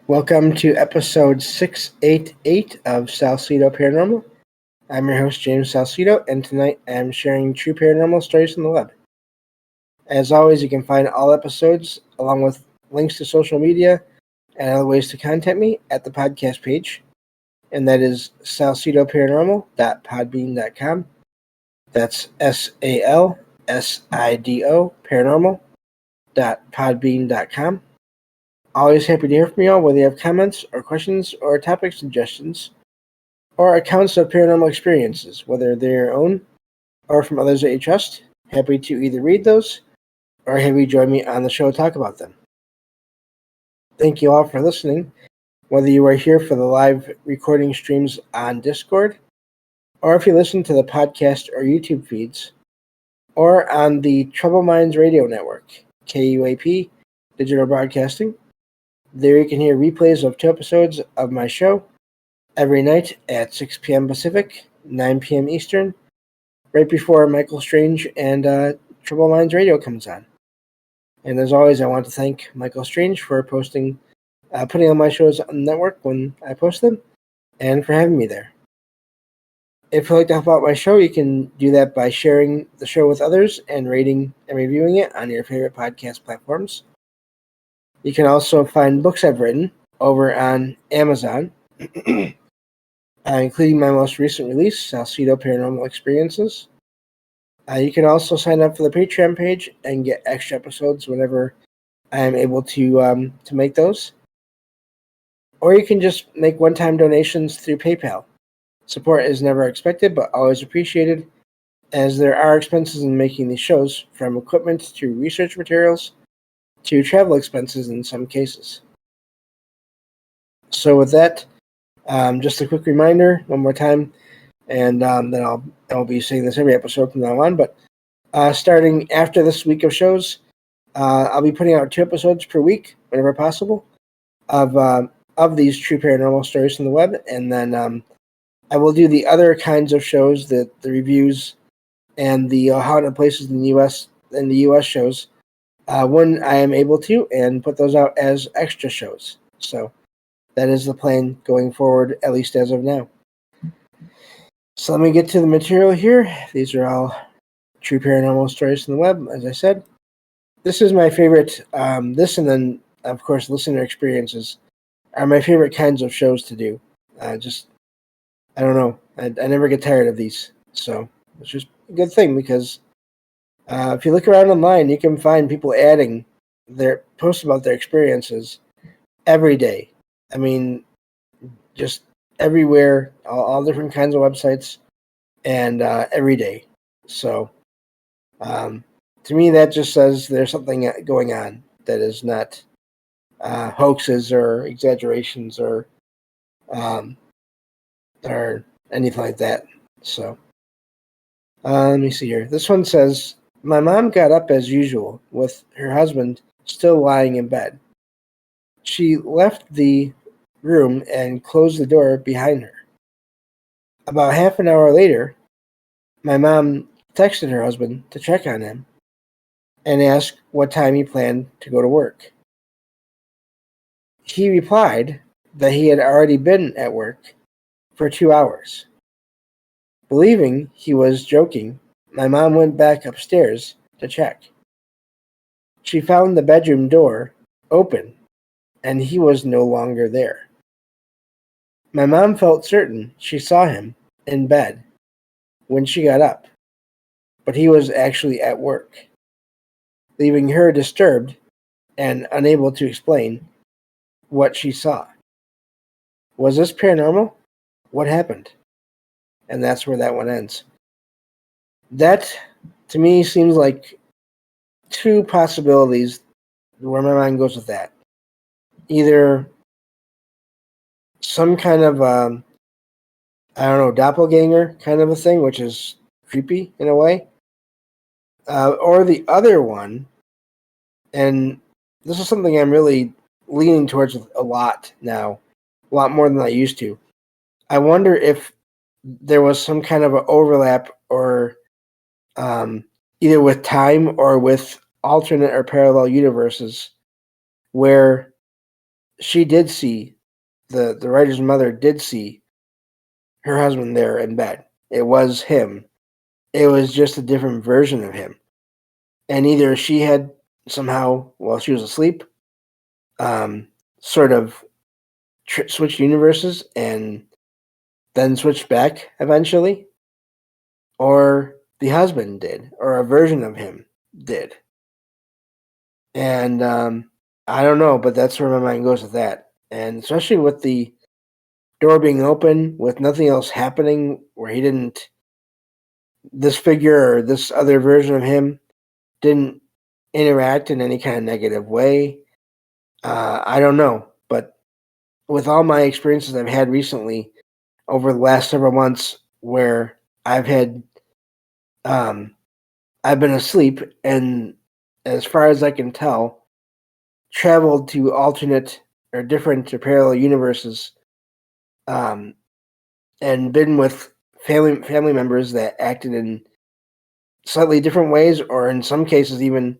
Welcome to episode 688 of Salsidoparanormal. I'm your host, James Salsido, and tonight I'm sharing true paranormal stories from the web. As always, you can find all episodes, along with links to social media and other ways to contact me at the podcast page, and that is salsidoparanormal.podbean.com. That's SALSIDO paranormal.podbean.com. Always happy to hear from you all, whether you have comments or questions or topic suggestions or accounts of paranormal experiences, whether they're your own or from others that you trust. Happy to either read those or have you join me on the show to talk about them. Thank you all for listening, whether you are here for the live recording streams on Discord or if you listen to the podcast or YouTube feeds or on the Trouble Minds Radio Network, KUAP Digital Broadcasting. There you can hear replays of 2 episodes of my show every night at 6 p.m. Pacific, 9 p.m. Eastern, right before Michael Strange and Trouble Minds Radio comes on. And as always, I want to thank Michael Strange for putting on my shows on the network when I post them, and for having me there. If you'd like to help out my show, you can do that by sharing the show with others and rating and reviewing it on your favorite podcast platforms. You can also find books I've written over on Amazon, including my most recent release, Salsido Paranormal Experiences. You can also sign up for the Patreon page and get extra episodes whenever I am able to make those. Or you can just make one-time donations through PayPal. Support is never expected, but always appreciated, as there are expenses in making these shows, from equipment to research materials, to travel expenses in some cases. So with that, just a quick reminder, one more time, and then I'll be saying this every episode from now on, but starting after this week of shows, I'll be putting out 2 episodes per week, whenever possible, of these true paranormal stories from the web, and then I will do the other kinds of shows, the reviews, and the haunted places in the U.S. shows, when I am able to, and put those out as extra shows. So that is the plan going forward, at least as of now. So let me get to the material here. These are all true paranormal stories from the web, as I said. This is my favorite, this and then, of course, listener experiences are my favorite kinds of shows to do. I don't know. I never get tired of these. So it's just a good thing because if you look around online, you can find people adding their posts about their experiences every day. I mean, just everywhere, all different kinds of websites, and every day. So to me, that just says there's something going on that is not hoaxes or exaggerations or anything like that. So let me see here. This one says, my mom got up as usual with her husband still lying in bed. She left the room and closed the door behind her. About half an hour later, my mom texted her husband to check on him and asked what time he planned to go to work. He replied that he had already been at work for 2 hours. Believing he was joking, my mom went back upstairs to check. She found the bedroom door open, and he was no longer there. My mom felt certain she saw him in bed when she got up, but he was actually at work, leaving her disturbed and unable to explain what she saw. Was this paranormal? What happened? And that's where that one ends. That, to me, seems like 2 possibilities where my mind goes with that. Either some kind of, doppelganger kind of a thing, which is creepy in a way. Or the other one, and this is something I'm really leaning towards a lot now, a lot more than I used to. I wonder if there was some kind of an overlap or either with time or with alternate or parallel universes where she did see, the writer's mother did see her husband there in bed. It was him. It was just a different version of him. And either she had somehow, while she was asleep, sort of switched universes and then switched back eventually, or the husband did, or a version of him did. And I don't know, but that's where my mind goes with that. And especially with the door being open, with nothing else happening, where he didn't, this figure or this other version of him didn't interact in any kind of negative way. I don't know, but with all my experiences I've had recently over the last several months, where I've had, I've been asleep, and as far as I can tell, traveled to alternate or different or parallel universes, and been with family members that acted in slightly different ways, or in some cases even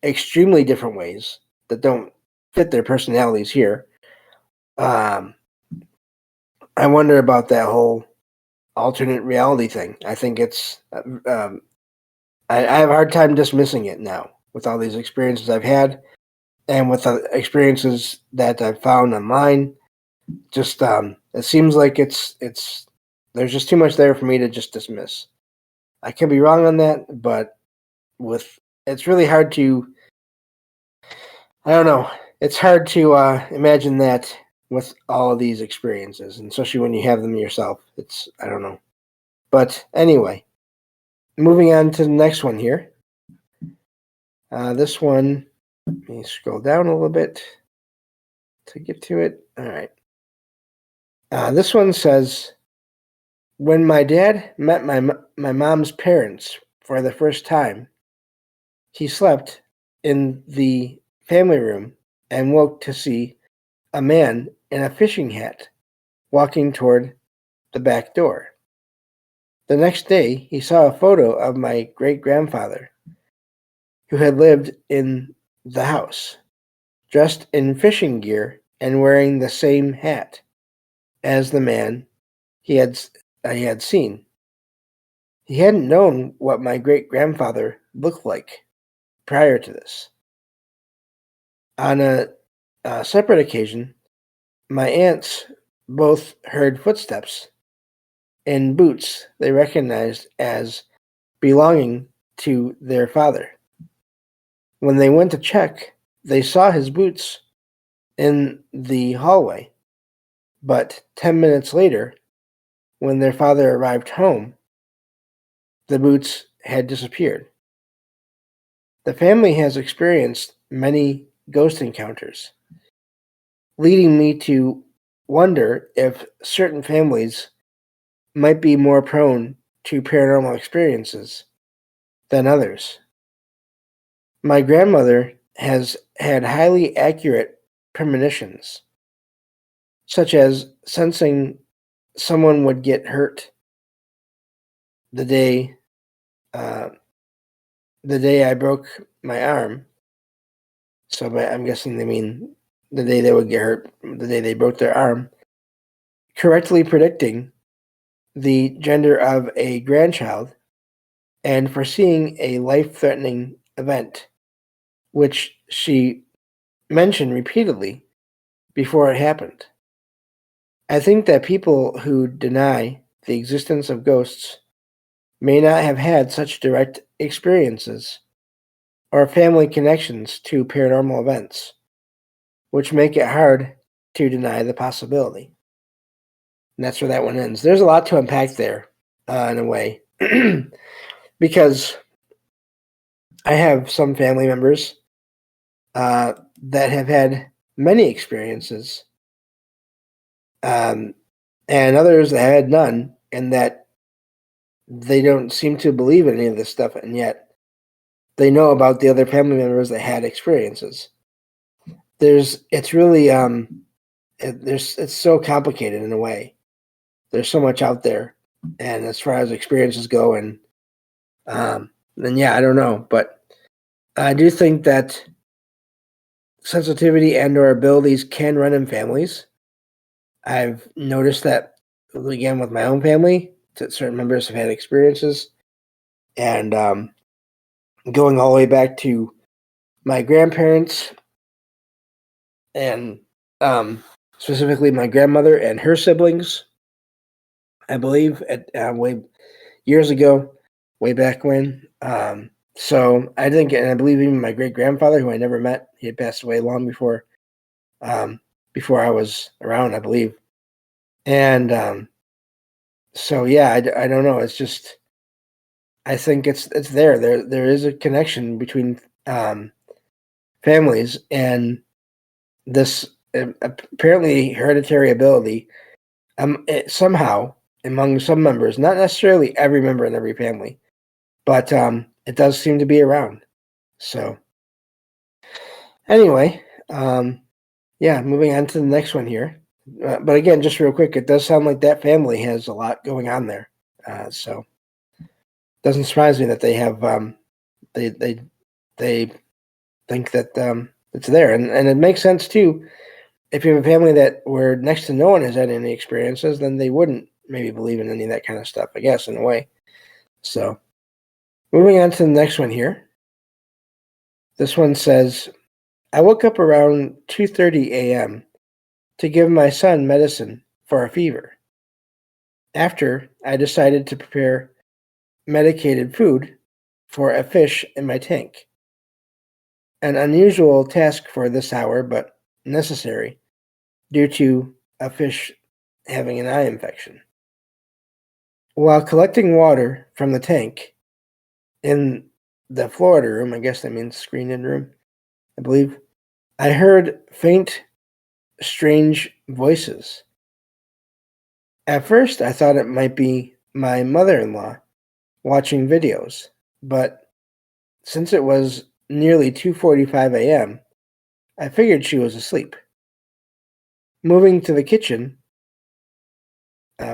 extremely different ways that don't fit their personalities here. I wonder about that whole alternate reality thing. I think it's I have a hard time dismissing it now with all these experiences I've had, and with the experiences that I've found online. Just it seems like it's there's just too much there for me to just dismiss. I could be wrong on that, but it's really hard to, I don't know. It's hard to imagine that with all of these experiences, and especially when you have them yourself. I don't know. But anyway, moving on to the next one here. This one, let me scroll down a little bit to get to it. All right. This one says, when my dad met my mom's parents for the first time, he slept in the family room and woke to see a man in a fishing hat walking toward the back door. The next day, he saw a photo of my great-grandfather, who had lived in the house, dressed in fishing gear and wearing the same hat as the man he had seen. He hadn't known what my great-grandfather looked like prior to this. On a separate occasion, my aunts both heard footsteps in boots they recognized as belonging to their father. When they went to check, they saw his boots in the hallway, but 10 minutes later, when their father arrived home, the boots had disappeared. The family has experienced many ghost encounters, leading me to wonder if certain families might be more prone to paranormal experiences than others. My grandmother has had highly accurate premonitions, such as sensing someone would get hurt the day I broke my arm. So I'm guessing they mean the day they would get hurt, the day they broke their arm, correctly predicting the gender of a grandchild and foreseeing a life-threatening event, which she mentioned repeatedly before it happened. I think that people who deny the existence of ghosts may not have had such direct experiences or family connections to paranormal events, which make it hard to deny the possibility. And that's where that one ends. There's a lot to unpack there, in a way, because I have some family members that have had many experiences, and others that had none, and that they don't seem to believe in any of this stuff, and yet they know about the other family members that had experiences. It's really it's so complicated in a way. There's so much out there, and as far as experiences go, and then yeah, I don't know, but I do think that sensitivity and or abilities can run in families. I've noticed that again with my own family, that certain members have had experiences, and going all the way back to my grandparents and specifically my grandmother and her siblings. I believe at way years ago, way back when. So I think, and I believe even my great grandfather, who I never met, he had passed away long before I was around, I believe. And so yeah, I don't know. It's just I think it's there. There is a connection between families and this apparently hereditary ability. Somehow among some members, not necessarily every member in every family, but it does seem to be around. So anyway, yeah, moving on to the next one here. But again, just real quick, it does sound like that family has a lot going on there. So it doesn't surprise me that they have they think that it's there, and it makes sense too. If you have a family that where next to no one has had any experiences, then they wouldn't maybe believe in any of that kind of stuff, I guess, in a way. So moving on to the next one here. This one says, I woke up around 2:30 a.m. to give my son medicine for a fever. After, I decided to prepare medicated food for a fish in my tank. An unusual task for this hour, but necessary due to a fish having an eye infection. While collecting water from the tank in the Florida room, I guess that means screened-in room, I believe, I heard faint, strange voices. At first, I thought it might be my mother-in-law watching videos, but since it was nearly 2:45 a.m., I figured she was asleep. Moving to the kitchen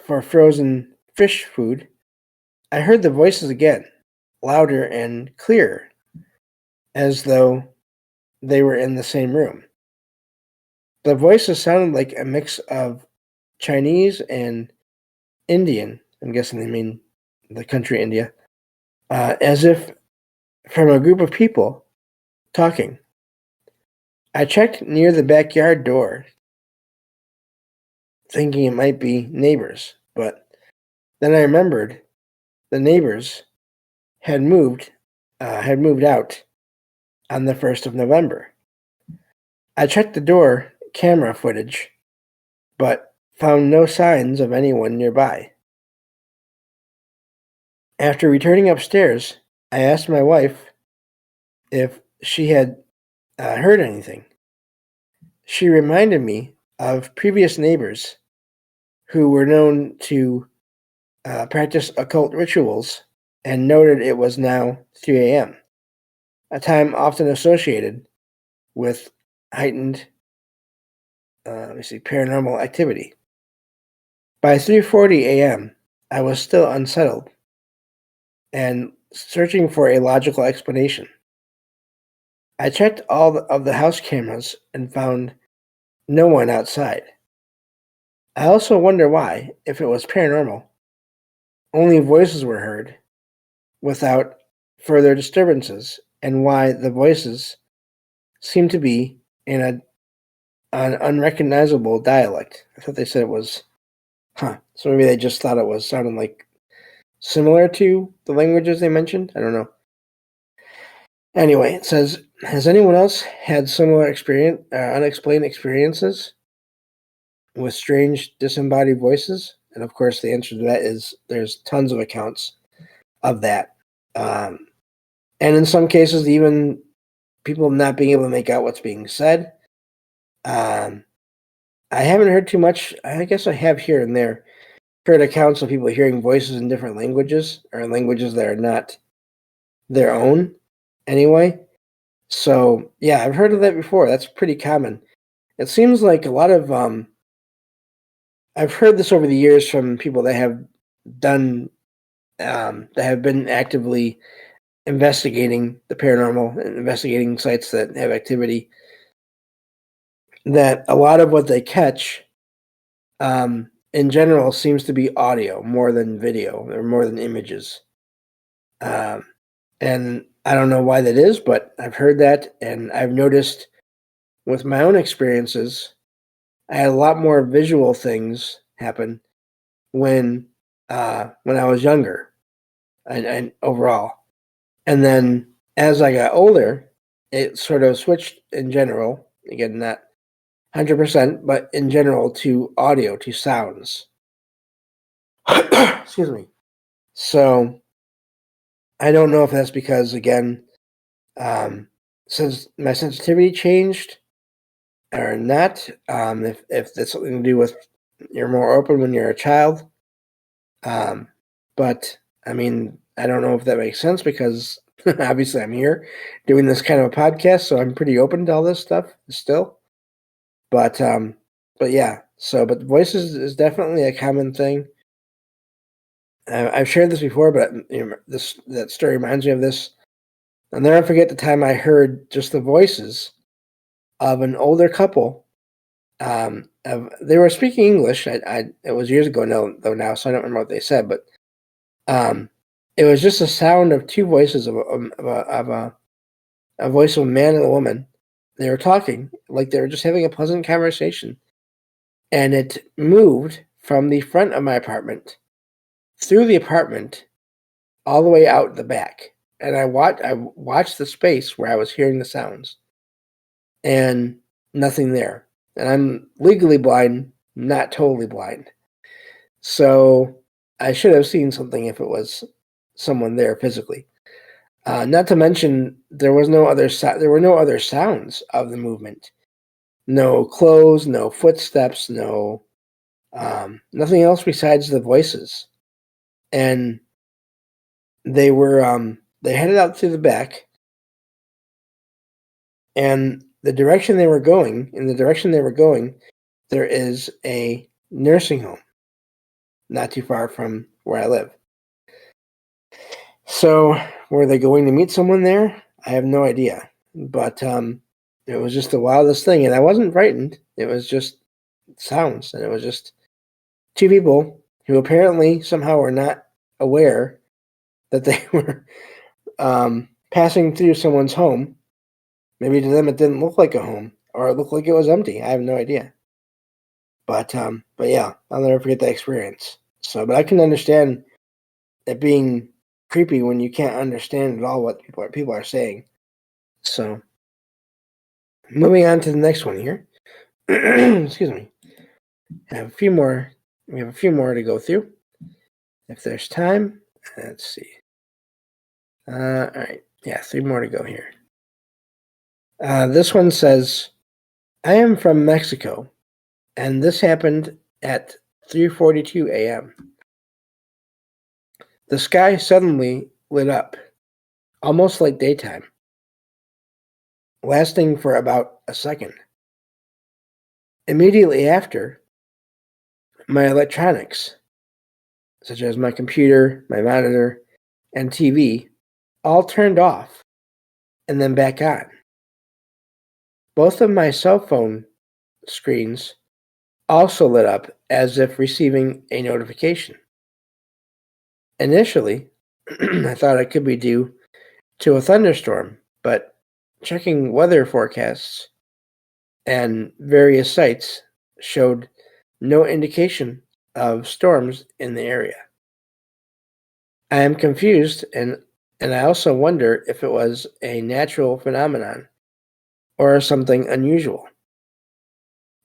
for frozen fish food, I heard the voices again, louder and clearer, as though they were in the same room. The voices sounded like a mix of Chinese and Indian. I'm guessing they mean the country India, as if from a group of people talking. I checked near the backyard door, thinking it might be neighbors, but then I remembered the neighbors had moved out on the 1st of November. I checked the door camera footage, but found no signs of anyone nearby. After returning upstairs, I asked my wife if she had heard anything. She reminded me of previous neighbors who were known to practice occult rituals and noted it was now 3 a.m., a time often associated with heightened paranormal activity. By 3:40 a.m., I was still unsettled and searching for a logical explanation. I checked all of the house cameras and found no one outside. I also wonder why, if it was paranormal, only voices were heard without further disturbances, and why the voices seemed to be in an unrecognizable dialect. I thought they said it was, so maybe they just thought it was sounding like similar to the languages they mentioned. I don't know. Anyway, it says, has anyone else had similar unexplained experiences with strange disembodied voices? And of course, the answer to that is there's tons of accounts of that. And in some cases, even people not being able to make out what's being said. I haven't heard too much. I guess I have here and there heard accounts of people hearing voices in different languages or in languages that are not their own anyway. So, yeah, I've heard of that before. That's pretty common. It seems like a lot of I've heard this over the years from people that have done that have been actively investigating the paranormal and investigating sites that have activity. that a lot of what they catch, in general, seems to be audio more than video or more than images. And I don't know why that is, but I've heard that, and I've noticed with my own experiences, I had a lot more visual things happen when I was younger, and overall. And then as I got older, it sort of switched in general. Again, not 100%, but in general to audio, to sounds. Excuse me. So I don't know if that's because, again, since my sensitivity changed or not, if that's something to do with you're more open when you're a child. But I mean, I don't know if that makes sense because obviously I'm here doing this kind of a podcast, so I'm pretty open to all this stuff still. But yeah. So, but voices is definitely a common thing. I've shared this before, but that story reminds me of this. I'll never forget the time I heard just the voices of an older couple. They were speaking English. It was years ago now, so I don't remember what they said, but it was just a sound of two voices of a voice of a man and a woman. They were talking like they were just having a pleasant conversation, and it moved from the front of my apartment through the apartment all the way out the back. And I watched the space where I was hearing the sounds, and nothing there. And I'm legally blind, not totally blind. So I should have seen something if it was someone there physically. Not to mention, there were no other sounds of the movement. No clothes, no footsteps, no nothing else besides the voices. And they were they headed out to the back, and in the direction they were going, there is a nursing home not too far from where I live. So were they going to meet someone there? I have no idea. But it was just the wildest thing, and I wasn't frightened. It was just sounds, and it was just two people who apparently somehow were not aware that they were passing through someone's home. Maybe to them it didn't look like a home, or it looked like it was empty. I have no idea. But yeah, I'll never forget that experience. So, but I can understand it being creepy when you can't understand at all what people are saying. So, moving on to the next one here. Excuse me. I have a few more. We have a few more to go through. If there's time, let's see. All right. Yeah, 3 more to go here. This one says, I am from Mexico, and this happened at 3:42 a.m. The sky suddenly lit up, almost like daytime, lasting for about a second. Immediately after, my electronics, such as my computer, my monitor, and TV, all turned off and then back on. Both of my cell phone screens also lit up as if receiving a notification. Initially, I thought it could be due to a thunderstorm, but checking weather forecasts and various sites showed no indication of storms in the area. I am confused, and I also wonder if it was a natural phenomenon or something unusual.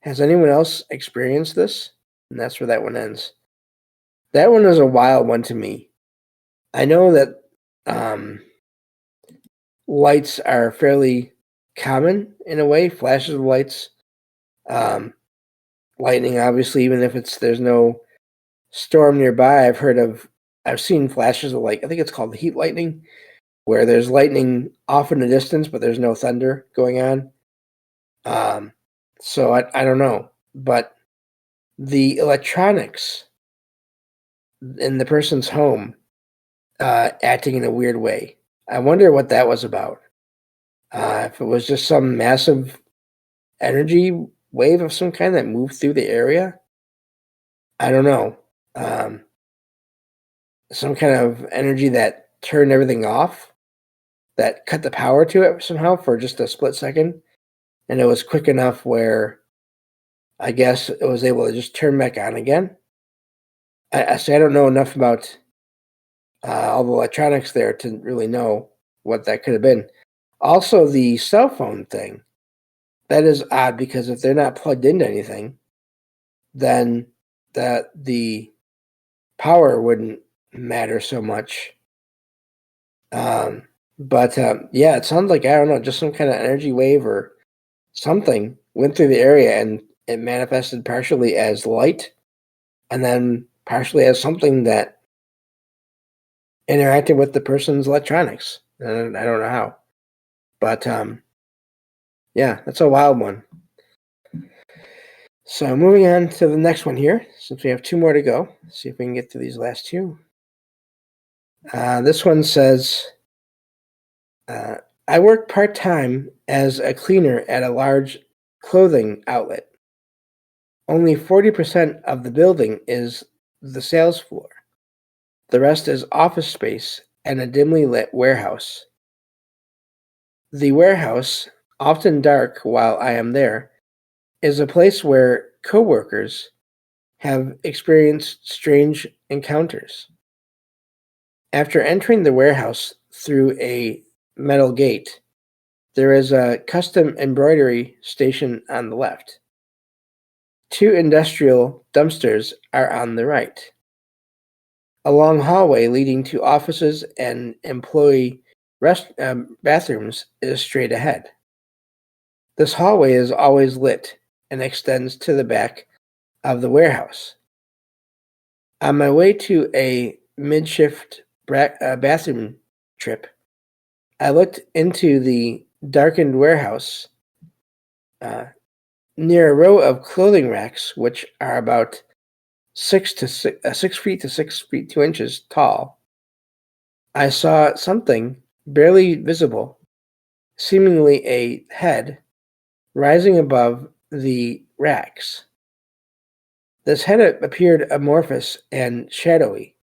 Has anyone else experienced this? And that's where that one ends. That one was a wild one to me. I know that lights are fairly common in a way, flashes of lights, lightning, obviously, even if there's no storm nearby. I've seen flashes of, like, I think it's called heat lightning, where there's lightning off in the distance, but there's no thunder going on. So I don't know, but the electronics in the person's home acting in a weird way. I wonder what that was about. If it was just some massive energy wave of some kind that moved through the area. I don't know. Some kind of energy that turned everything off, that cut the power to it somehow for just a split second. And it was quick enough where I guess it was able to just turn back on again. I don't know enough about all the electronics there to really know what that could have been. Also, the cell phone thing, that is odd because if they're not plugged into anything, then the power wouldn't matter so much. But yeah, it sounds like, I don't know, just some kind of energy wave or something went through the area and it manifested partially as light and then partially as something that interacted with the person's electronics. And I don't know how. But yeah, that's a wild one. So moving on to the next one here, since we have two more to go. See if we can get through these last two. This one says, I work part-time as a cleaner at a large clothing outlet. Only 40% of the building is the sales floor. The rest is office space and a dimly lit warehouse. The warehouse, often dark while I am there, is a place where coworkers have experienced strange encounters. After entering the warehouse through a metal gate, there is a custom embroidery station on the left. Two industrial dumpsters are on the right. A long hallway leading to offices and employee bathrooms is straight ahead. This hallway is always lit and extends to the back of the warehouse. On my way to a mid-shift bathroom trip, I looked into the darkened warehouse near a row of clothing racks, which are about 6 feet to 6 feet 2 inches tall. I saw something barely visible, seemingly a head, rising above the racks. This head appeared amorphous and shadowy,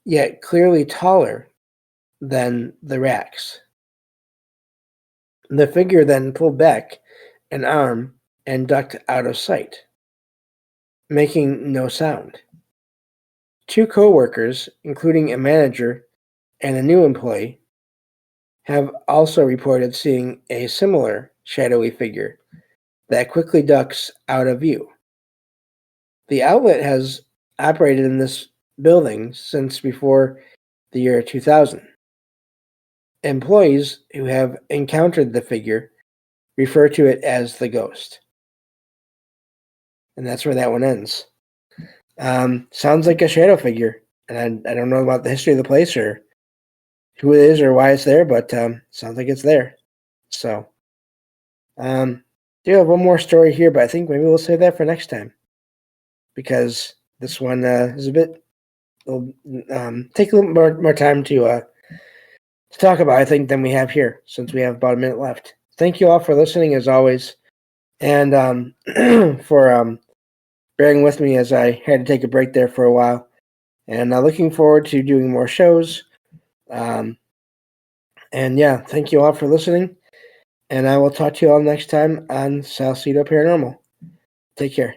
yet clearly taller than the racks. The figure then pulled back an arm and ducked out of sight, making no sound. Two co-workers, including a manager and a new employee, have also reported seeing a similar shadowy figure that quickly ducks out of view. The outlet has operated in this building since before the year 2000. Employees who have encountered the figure refer to it as the ghost. And that's where that one ends. Sounds like a shadow figure. And I don't know about the history of the place or who it is or why it's there, but sounds like it's there. So, do have one more story here, but I think maybe we'll save that for next time. Because this one is a bit, will take a little more time to talk about, I think, than we have here, since we have about a minute left. Thank you all for listening, as always, and for bearing with me as I had to take a break there for a while. And looking forward to doing more shows. And yeah, thank you all for listening. And I will talk to you all next time on Salsidoparanormal. Take care.